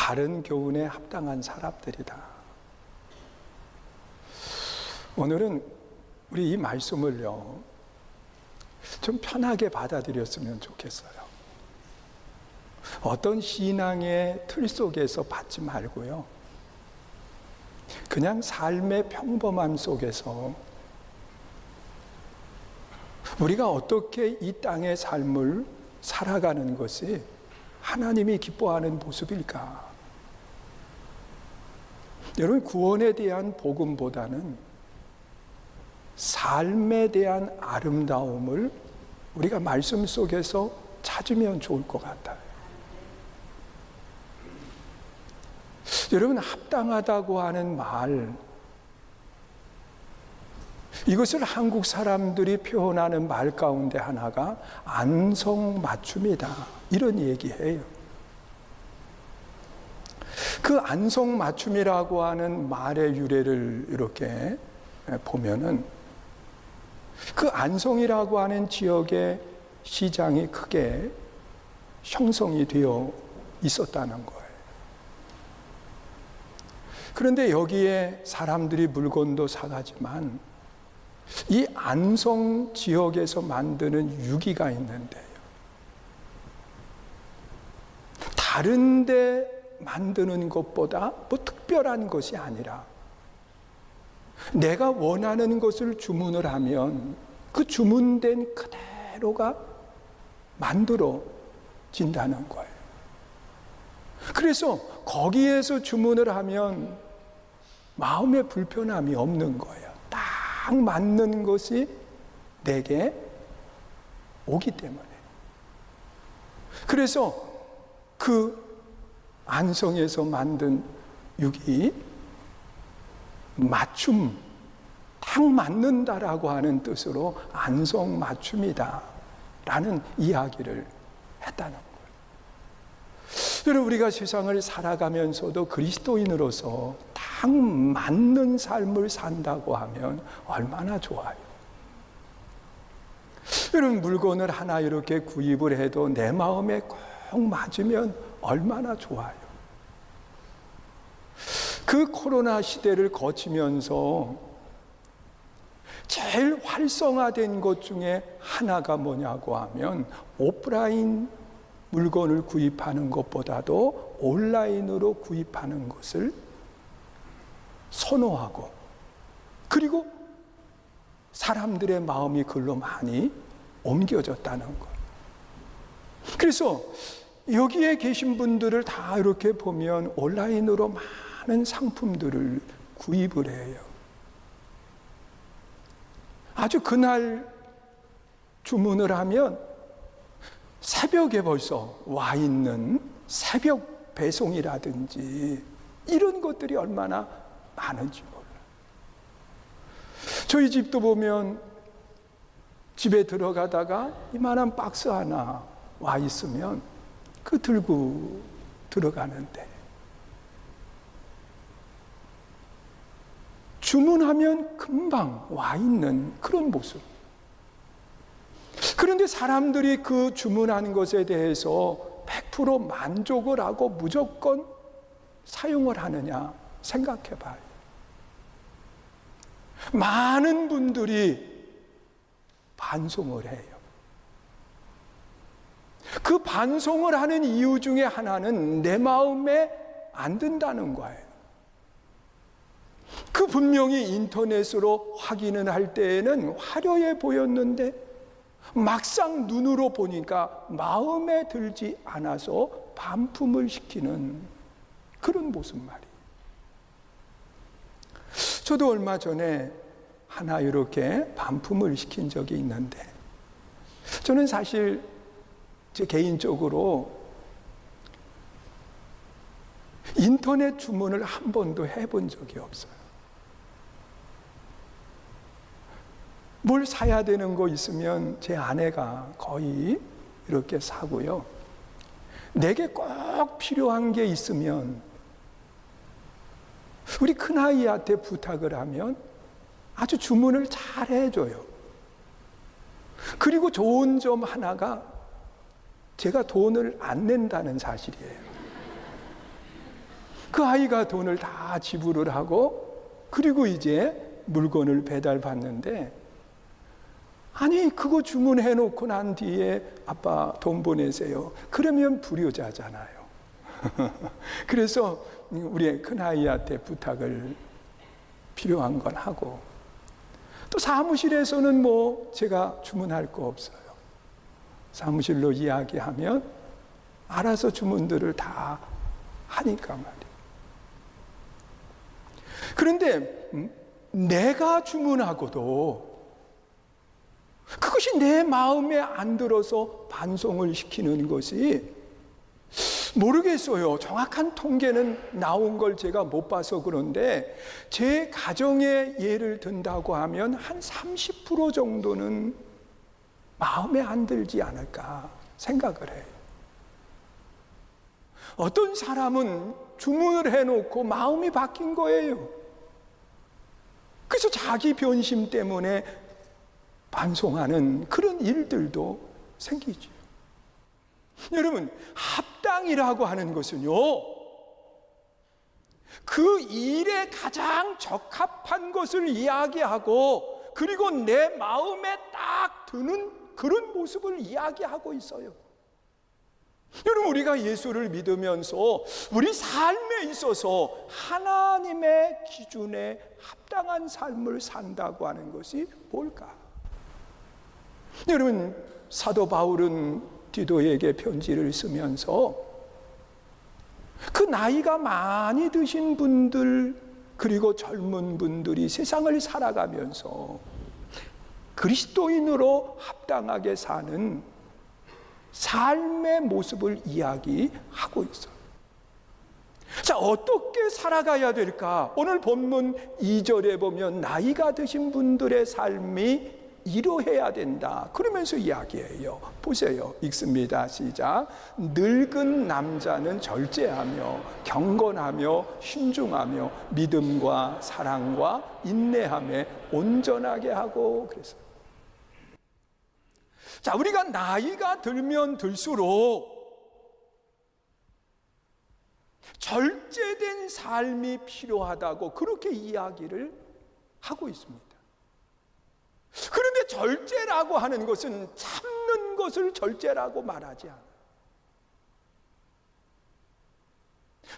바른 교훈에 합당한 사람들이다. 오늘은 우리 이 말씀을요, 좀 편하게 받아들였으면 좋겠어요. 어떤 신앙의 틀 속에서 받지 말고요, 그냥 삶의 평범함 속에서 우리가 어떻게 이 땅의 삶을 살아가는 것이 하나님이 기뻐하는 모습일까? 여러분, 구원에 대한 복음보다는 삶에 대한 아름다움을 우리가 말씀 속에서 찾으면 좋을 것 같아요. 여러분, 합당하다고 하는 말, 이것을 한국 사람들이 표현하는 말 가운데 하나가 안성맞춤이다, 이런 얘기해요. 그 안성맞춤이라고 하는 말의 유래를 이렇게 보면은, 그 안성이라고 하는 지역의 시장이 크게 형성이 되어 있었다는 거예요. 그런데 여기에 사람들이 물건도 사가지만 이 안성 지역에서 만드는 유기가 있는데요, 다른 데 만드는 것보다 뭐 특별한 것이 아니라 내가 원하는 것을 주문을 하면 그 주문된 그대로가 만들어진다는 거예요. 그래서 거기에서 주문을 하면 마음의 불편함이 없는 거예요. 딱 맞는 것이 내게 오기 때문에. 그래서 그 안성에서 만든 육이 맞춤, 딱 맞는다라고 하는 뜻으로 안성맞춤이다 라는 이야기를 했다는 거예요. 여러분, 우리가 세상을 살아가면서도 그리스도인으로서 딱 맞는 삶을 산다고 하면 얼마나 좋아요. 여러분, 물건을 하나 이렇게 구입을 해도 내 마음에 꼭 맞으면 얼마나 좋아요. 그 코로나 시대를 거치면서 제일 활성화된 것 중에 하나가 뭐냐고 하면, 오프라인 물건을 구입하는 것보다도 온라인으로 구입하는 것을 선호하고, 그리고 사람들의 마음이 그걸로 많이 옮겨졌다는 것. 그래서 여기에 계신 분들을 다 이렇게 보면 온라인으로 많은 상품들을 구입을 해요. 아주 그날 주문을 하면 새벽에 벌써 와 있는 새벽 배송이라든지 이런 것들이 얼마나 많은지 몰라요. 저희 집도 보면 집에 들어가다가 이만한 박스 하나 와 있으면 그 들고 들어가는데, 주문하면 금방 와 있는 그런 모습. 그런데 사람들이 그 주문하는 것에 대해서 100% 만족을 하고 무조건 사용을 하느냐 생각해 봐요. 많은 분들이 반송을 해요. 그 반송을 하는 이유 중에 하나는 내 마음에 안 든다는 거예요. 그 분명히 인터넷으로 확인을 할 때에는 화려해 보였는데 막상 눈으로 보니까 마음에 들지 않아서 반품을 시키는 그런 모습 말이에요. 저도 얼마 전에 하나 이렇게 반품을 시킨 적이 있는데, 저는 사실 제 개인적으로 인터넷 주문을 한 번도 해본 적이 없어요. 뭘 사야 되는 거 있으면 제 아내가 거의 이렇게 사고요. 내게 꼭 필요한 게 있으면 우리 큰아이한테 부탁을 하면 아주 주문을 잘 해줘요. 그리고 좋은 점 하나가 제가 돈을 안 낸다는 사실이에요. 그 아이가 돈을 다 지불을 하고 그리고 이제 물건을 배달받는데, 아니 그거 주문해 놓고 난 뒤에 아빠 돈 보내세요. 그러면 불효자잖아요. 그래서 우리 큰아이한테 부탁을 필요한 건 하고, 또 사무실에서는 뭐 제가 주문할 거 없어요. 사무실로 이야기하면 알아서 주문들을 다 하니까 말이에요. 그런데 내가 주문하고도 그것이 내 마음에 안 들어서 반송을 시키는 것이, 모르겠어요. 정확한 통계는 나온 걸 제가 못 봐서 그런데 제 가정의 예를 든다고 하면 한 30% 정도는 마음에 안 들지 않을까 생각을 해요. 어떤 사람은 주문을 해놓고 마음이 바뀐 거예요. 그래서 자기 변심 때문에 반송하는 그런 일들도 생기죠. 여러분, 합당이라고 하는 것은요, 그 일에 가장 적합한 것을 이야기하고 그리고 내 마음에 딱 드는 그런 모습을 이야기하고 있어요. 여러분, 우리가 예수를 믿으면서 우리 삶에 있어서 하나님의 기준에 합당한 삶을 산다고 하는 것이 뭘까? 여러분, 사도 바울은 디도에게 편지를 쓰면서 그 나이가 많이 드신 분들 그리고 젊은 분들이 세상을 살아가면서 그리스도인으로 합당하게 사는 삶의 모습을 이야기하고 있어요. 자, 어떻게 살아가야 될까? 오늘 본문 2절에 보면 나이가 드신 분들의 삶이 이러해야 된다, 그러면서 이야기해요. 보세요. 읽습니다. 시작. 늙은 남자는 절제하며 경건하며 신중하며 믿음과 사랑과 인내함에 온전하게 하고. 그래서 자, 우리가 나이가 들면 들수록 절제된 삶이 필요하다고 그렇게 이야기를 하고 있습니다. 그런데 절제라고 하는 것은 참는 것을 절제라고 말하지 않아요.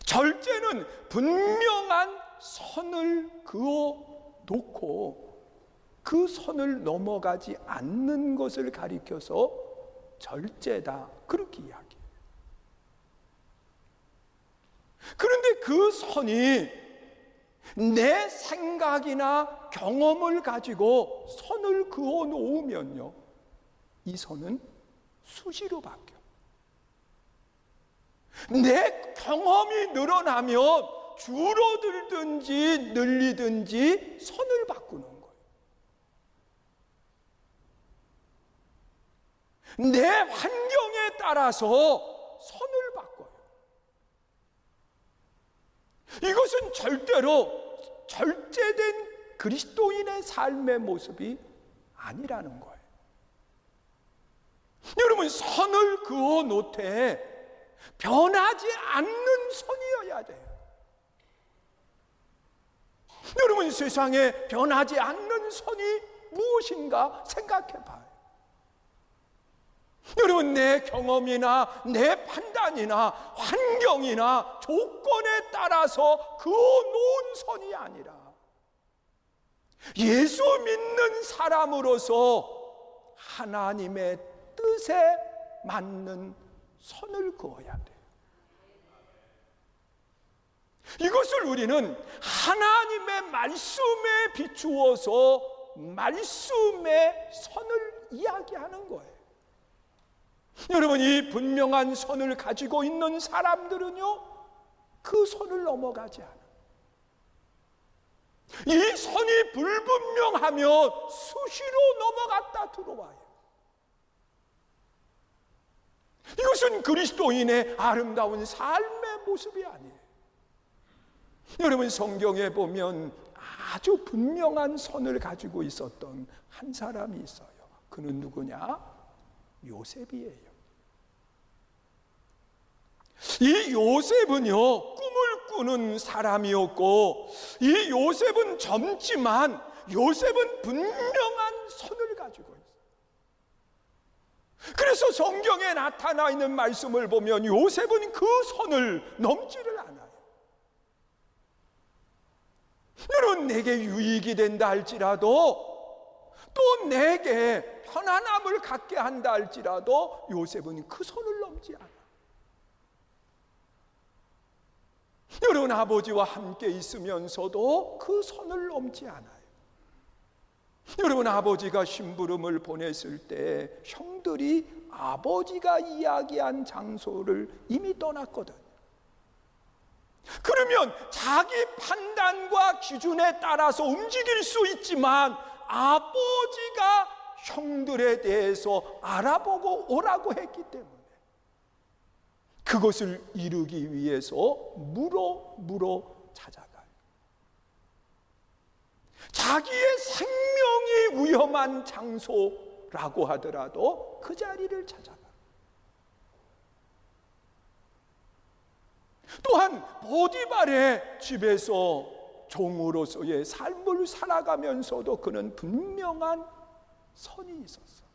절제는 분명한 선을 그어 놓고 그 선을 넘어가지 않는 것을 가리켜서 절제다, 그렇게 이야기해요. 그런데 그 선이 내 생각이나 경험을 가지고 선을 그어 놓으면요, 이 선은 수시로 바뀌어요. 내 경험이 늘어나면 줄어들든지 늘리든지 선을 바꾸는 거예요. 내 환경에 따라서 선을 바꿔요. 이것은 절대로 절제된 그리스도인의 삶의 모습이 아니라는 거예요. 여러분, 선을 그어 놓되 변하지 않는 선이어야 돼요. 여러분, 세상에 변하지 않는 선이 무엇인가 생각해 봐요. 여러분, 내 경험이나 내 판단이나 환경이나 조건에 따라서 그어놓은 선이 아니라 예수 믿는 사람으로서 하나님의 뜻에 맞는 선을 그어야 돼요. 이것을 우리는 하나님의 말씀에 비추어서 말씀의 선을 이야기하는 거예요. 여러분, 이 분명한 선을 가지고 있는 사람들은요, 그 선을 넘어가지 않아요. 이 선이 불분명하면 수시로 넘어갔다 들어와요. 이것은 그리스도인의 아름다운 삶의 모습이 아니에요. 여러분, 성경에 보면 아주 분명한 선을 가지고 있었던 한 사람이 있어요. 그는 누구냐? 요셉이에요. 이 요셉은요, 꿈을 꾸는 사람이었고, 이 요셉은 젊지만 요셉은 분명한 선을 가지고 있어요. 그래서 성경에 나타나 있는 말씀을 보면 요셉은 그 선을 넘지를 않아요. 여러분, 내게 유익이 된다 할지라도, 또 내게 편안함을 갖게 한다 할지라도 요셉은 그 선을 넘지 않아요. 여러분, 아버지와 함께 있으면서도 그 선을 넘지 않아요. 여러분, 아버지가 심부름을 보냈을 때 형들이 아버지가 이야기한 장소를 이미 떠났거든요. 그러면 자기 판단과 기준에 따라서 움직일 수 있지만 아버지가 형들에 대해서 알아보고 오라고 했기 때문에 그것을 이루기 위해서 물어 찾아가요. 자기의 생명이 위험한 장소라고 하더라도 그 자리를 찾아가요. 또한 보디발의 집에서 종으로서의 삶을 살아가면서도 그는 분명한 선이 있었어요.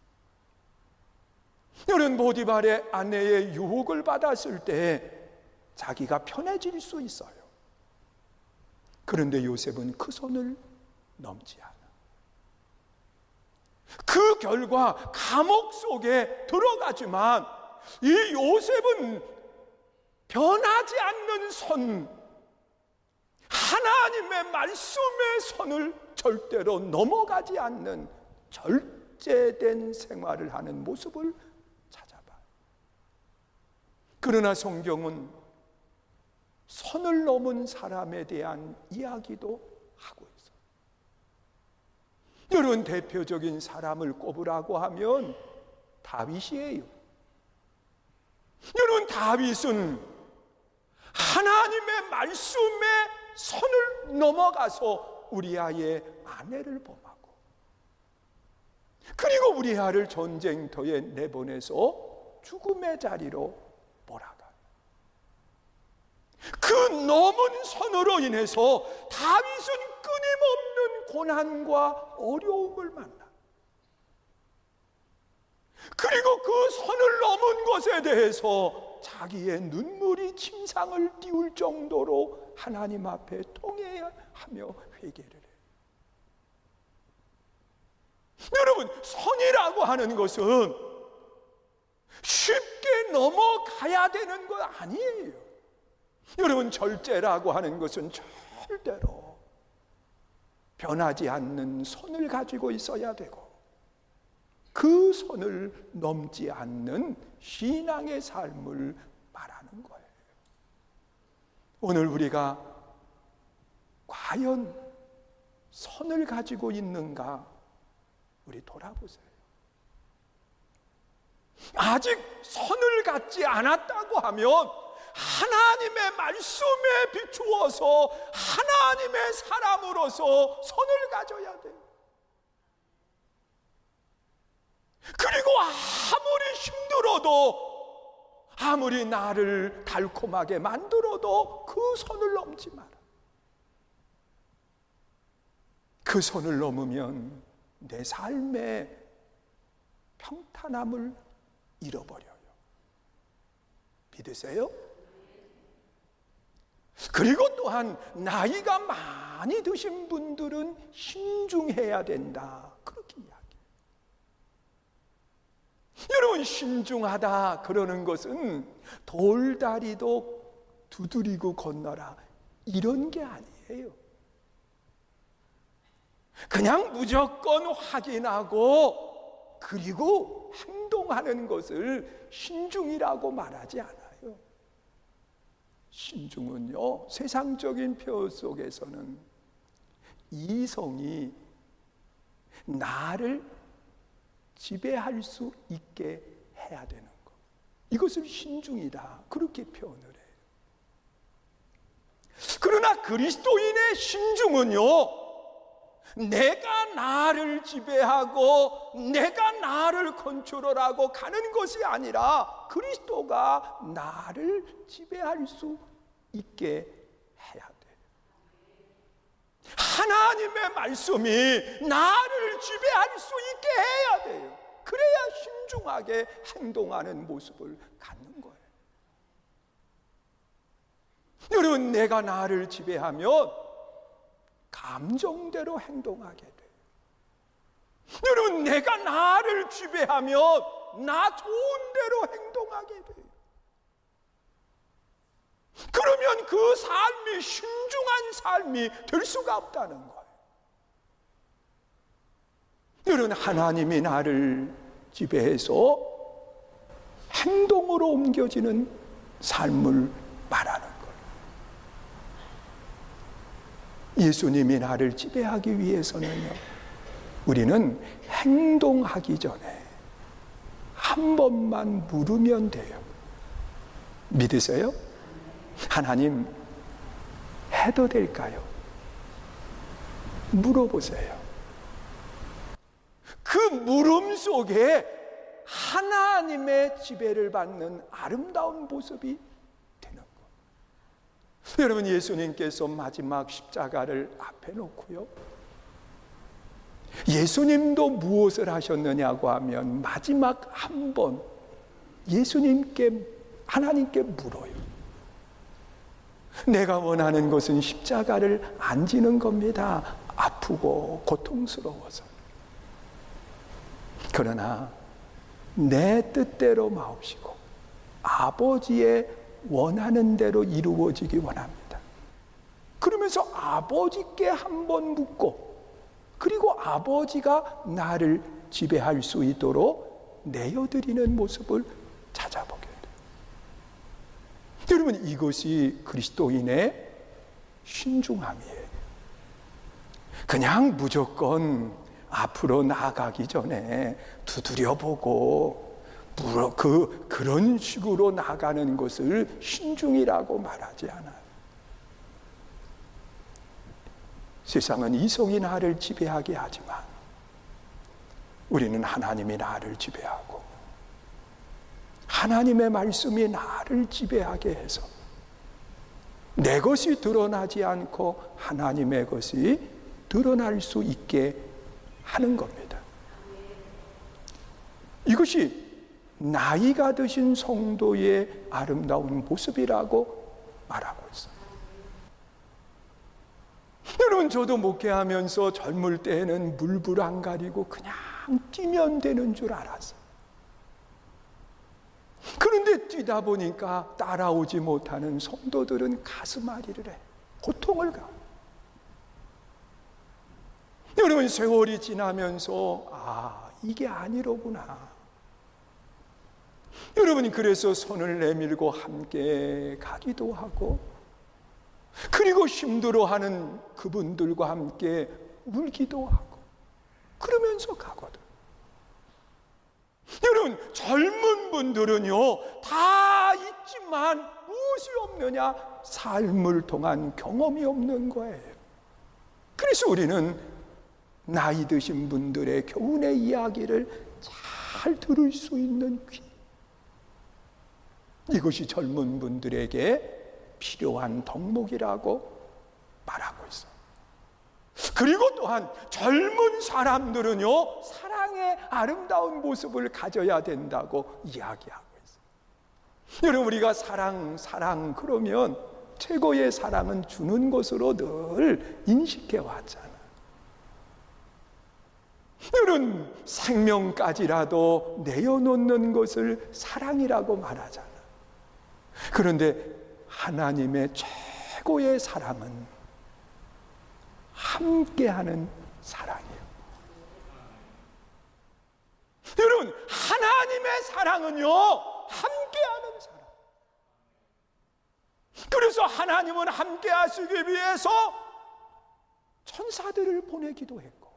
여러분, 보디발의 아내의 유혹을 받았을 때 자기가 편해질 수 있어요. 그런데 요셉은 그 선을 넘지 않아. 그 결과 감옥 속에 들어가지만 이 요셉은 변하지 않는 선, 하나님의 말씀의 선을 절대로 넘어가지 않는 절제된 생활을 하는 모습을 찾아봐요. 그러나 성경은 선을 넘은 사람에 대한 이야기도 하고 있어요. 여러분, 대표적인 사람을 꼽으라고 하면 다윗이에요. 여러분, 다윗은 하나님의 말씀에 선을 넘어가서 우리아의 아내를 범하고, 그리고 우리아를 전쟁터에 내보내서 죽음의 자리로 몰아가요. 그 넘은 선으로 인해서 다윗은 끊임없는 고난과 어려움을 만나. 그리고 그 선을 넘은 것에 대해서 자기의 눈물이 침상을 띄울 정도로 하나님 앞에 통회하며 회개를 해요. 여러분, 선이라고 하는 것은 쉽게 넘어가야 되는 것 아니에요. 여러분, 절제라고 하는 것은 절대로 변하지 않는 선을 가지고 있어야 되고, 그 선을 넘지 않는 신앙의 삶을 말하는 거예요. 오늘 우리가 과연 선을 가지고 있는가, 우리 돌아보세요. 아직 선을 갖지 않았다고 하면 하나님의 말씀에 비추어서 하나님의 사람으로서 선을 가져야 돼요. 그리고 아무리 힘들어도, 아무리 나를 달콤하게 만들어도 그 선을 넘지 마라. 그 선을 넘으면 내 삶의 평탄함을 잃어버려요. 믿으세요? 그리고 또한 나이가 많이 드신 분들은 신중해야 된다, 그렇게 이야기해요. 여러분, 신중하다 그러는 것은 돌다리도 두드리고 건너라 이런 게 아니에요. 그냥 무조건 확인하고 그리고 행동하는 것을 신중이라고 말하지 않아요. 신중은요, 세상적인 표현 속에서는 이성이 나를 지배할 수 있게 해야 되는 것, 이것을 신중이다, 그렇게 표현을 해요. 그러나 그리스도인의 신중은요, 내가 나를 지배하고 내가 나를 컨트롤하고 가는 것이 아니라 그리스도가 나를 지배할 수 있게 해야 돼요. 하나님의 말씀이 나를 지배할 수 있게 해야 돼요. 그래야 신중하게 행동하는 모습을 갖는 거예요. 여러분, 내가 나를 지배하면 감정대로 행동하게 돼요. 여러분, 내가 나를 지배하면 나 좋은 대로 행동하게 돼요. 그러면 그 삶이 신중한 삶이 될 수가 없다는 거예요. 여러분, 하나님이 나를 지배해서 행동으로 옮겨지는 삶을 말하는 거예요. 예수님이 나를 지배하기 위해서는요, 우리는 행동하기 전에 한 번만 물으면 돼요. 믿으세요? 하나님, 해도 될까요? 물어보세요. 그 물음 속에 하나님의 지배를 받는 아름다운 모습이 되는 거예요. 여러분, 예수님께서 마지막 십자가를 앞에 놓고요, 예수님도 무엇을 하셨느냐고 하면 마지막 한 번 하나님께 물어요. 내가 원하는 것은 십자가를 안 지는 겁니다. 아프고 고통스러워서. 그러나 내 뜻대로 마옵시고 아버지의 원하는 대로 이루어지기 원합니다. 그러면서 아버지께 한번 묻고, 그리고 아버지가 나를 지배할 수 있도록 내어드리는 모습을 찾아보게 돼요. 여러분, 이것이 그리스도인의 신중함이에요. 그냥 무조건 앞으로 나아가기 전에 두드려보고 그런 식으로 나가는 것을 신중이라고 말하지 않아요. 세상은 이성이 나를 지배하게 하지만 우리는 하나님이 나를 지배하고 하나님의 말씀이 나를 지배하게 해서 내 것이 드러나지 않고 하나님의 것이 드러날 수 있게 하는 겁니다. 이것이 나이가 드신 성도의 아름다운 모습이라고 말하고 있어요. 여러분, 저도 목회하면서 젊을 때에는 물불 안 가리고 그냥 뛰면 되는 줄 알았어요. 그런데 뛰다 보니까 따라오지 못하는 성도들은 가슴앓이를 해. 고통을 가. 여러분, 세월이 지나면서 이게 아니로구나. 여러분, 그래서 손을 내밀고 함께 가기도 하고, 그리고 힘들어하는 그분들과 함께 울기도 하고, 그러면서 가거든. 여러분, 젊은 분들은요, 다 있지만 무엇이 없느냐? 삶을 통한 경험이 없는 거예요. 그래서 우리는 나이 드신 분들의 교훈의 이야기를 잘 들을 수 있는 귀, 이것이 젊은 분들에게 필요한 덕목이라고 말하고 있어요. 그리고 또한 젊은 사람들은요, 사랑의 아름다운 모습을 가져야 된다고 이야기하고 있어요. 여러분, 우리가 사랑 그러면 최고의 사랑은 주는 것으로 늘 인식해 왔잖아요. 여러분, 생명까지라도 내어놓는 것을 사랑이라고 말하잖아요. 그런데 하나님의 최고의 사랑은 함께하는 사랑이에요. 여러분, 하나님의 사랑은요, 함께하는 사랑. 그래서 하나님은 함께하시기 위해서 천사들을 보내기도 했고,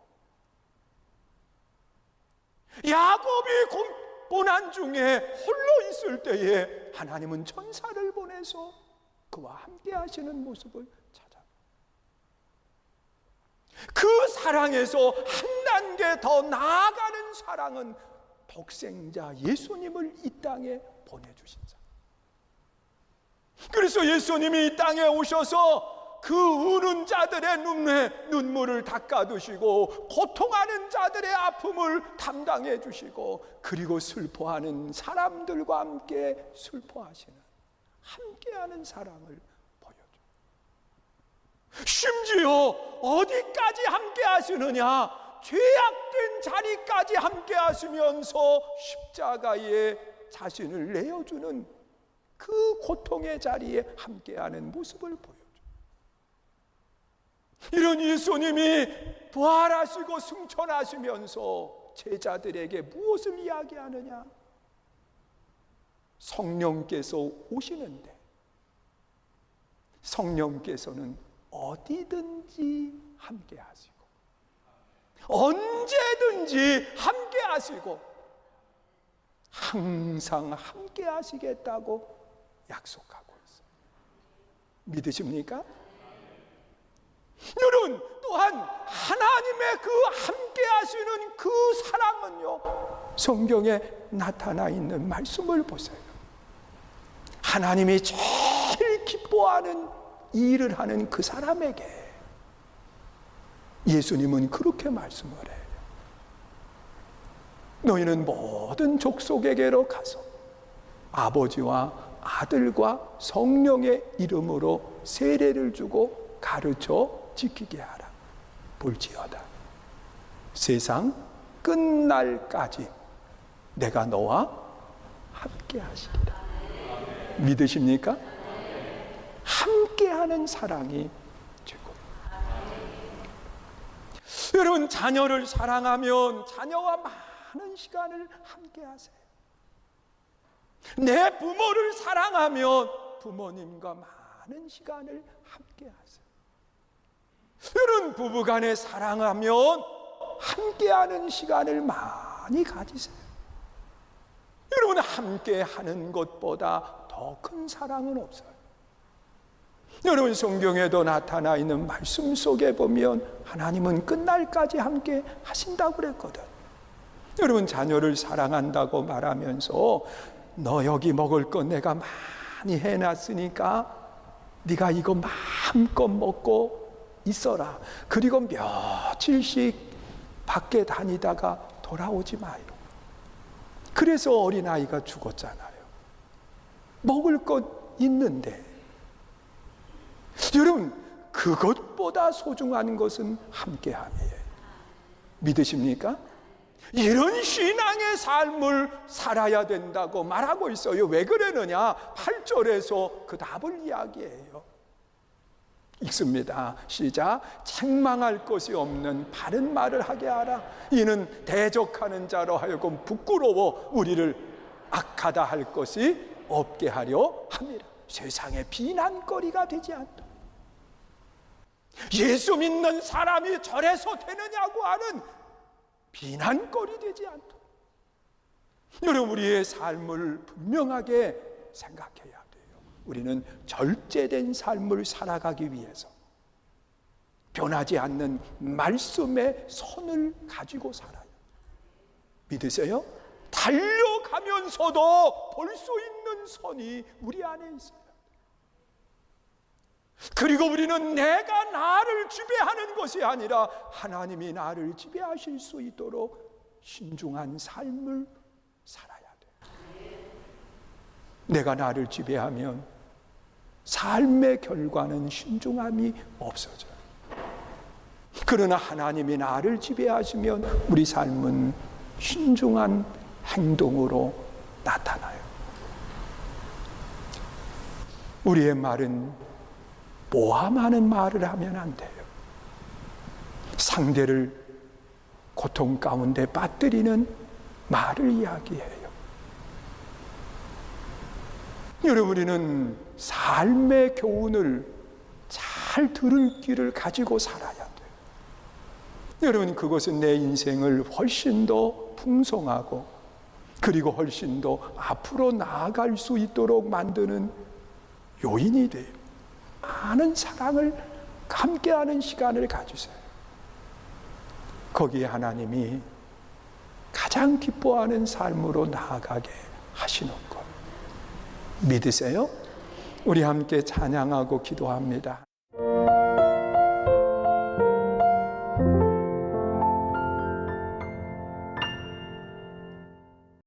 야곱이 고난 중에 홀로 있을 때에 하나님은 천사를 보내서 그와 함께 하시는 모습을 찾아. 그 사랑에서 한 단계 더 나아가는 사랑은 독생자 예수님을 이 땅에 보내주신 사랑. 그래서 예수님이 이 땅에 오셔서 그 우는 자들의 눈물을 닦아두시고 고통하는 자들의 아픔을 담당해 주시고 그리고 슬퍼하는 사람들과 함께 슬퍼하시는 함께하는 사랑을 보여줘. 심지어 어디까지 함께 하시느냐? 죄악된 자리까지 함께 하시면서 십자가에 자신을 내어주는 그 고통의 자리에 함께하는 모습을 보여줘. 이런 예수님이 부활하시고 승천하시면서 제자들에게 무엇을 이야기하느냐? 성령께서 오시는데 성령께서는 어디든지 함께 하시고 언제든지 함께 하시고 항상 함께 하시겠다고 약속하고 있어요. 믿으십니까? 여러분, 또한 하나님의 그 함께 하시는 그 사랑은요, 성경에 나타나 있는 말씀을 보세요. 하나님이 제일 기뻐하는 일을 하는 그 사람에게 예수님은 그렇게 말씀을 해요. 너희는 모든 족속에게로 가서 아버지와 아들과 성령의 이름으로 세례를 주고 가르쳐 지키게 하라. 볼지어다 세상 끝날까지 내가 너와 함께 하시리라. 믿으십니까? 함께하는 사랑이 최고입니다. 여러분, 자녀를 사랑하면 자녀와 많은 시간을 함께 하세요. 내 부모를 사랑하면 부모님과 많은 시간을 함께 하세요. 여러분, 부부간에 사랑하면 함께하는 시간을 많이 가지세요. 여러분, 함께하는 것보다 더 큰 사랑은 없어요. 여러분, 성경에도 나타나 있는 말씀 속에 보면 하나님은 끝날까지 함께 하신다고 그랬거든. 여러분, 자녀를 사랑한다고 말하면서 너 여기 먹을 거 내가 많이 해놨으니까 네가 이거 마음껏 먹고 있어라. 그리고 며칠씩 밖에 다니다가 돌아오지 마요. 그래서 어린아이가 죽었잖아요. 먹을 것 있는데. 여러분, 그것보다 소중한 것은 함께함이에요. 믿으십니까? 이런 신앙의 삶을 살아야 된다고 말하고 있어요. 왜 그러느냐? 8절에서 그 답을 이야기해요. 읽습니다. 시작. 책망할 것이 없는 바른 말을 하게 하라. 이는 대적하는 자로 하여금 부끄러워 우리를 악하다 할 것이 없게 하려 함이라. 세상에 비난거리가 되지 않다. 예수 믿는 사람이 저래서 되느냐고 하는 비난거리 되지 않다. 여러분, 우리의 삶을 분명하게 생각해야 돼요. 우리는 절제된 삶을 살아가기 위해서 변하지 않는 말씀의 선을 가지고 살아요. 믿으세요? 달려가면서도 볼 수 있는 선이 우리 안에 있어요. 그리고 우리는 내가 나를 지배하는 것이 아니라 하나님이 나를 지배하실 수 있도록 신중한 삶을 살아야 돼요. 내가 나를 지배하면 삶의 결과는 신중함이 없어져요. 그러나 하나님이 나를 지배하시면 우리 삶은 신중한 행동으로 나타나요. 우리의 말은 모함하는 말을 하면 안 돼요. 상대를 고통 가운데 빠뜨리는 말을 이야기해요. 여러분, 우리는 삶의 교훈을 잘 들을 길을 가지고 살아야 돼요. 여러분, 그것은 내 인생을 훨씬 더 풍성하고 그리고 훨씬 더 앞으로 나아갈 수 있도록 만드는 요인이 돼요. 많은 사랑을 함께하는 시간을 가주세요. 거기에 하나님이 가장 기뻐하는 삶으로 나아가게 하시는 것 믿으세요? 우리 함께 찬양하고 기도합니다.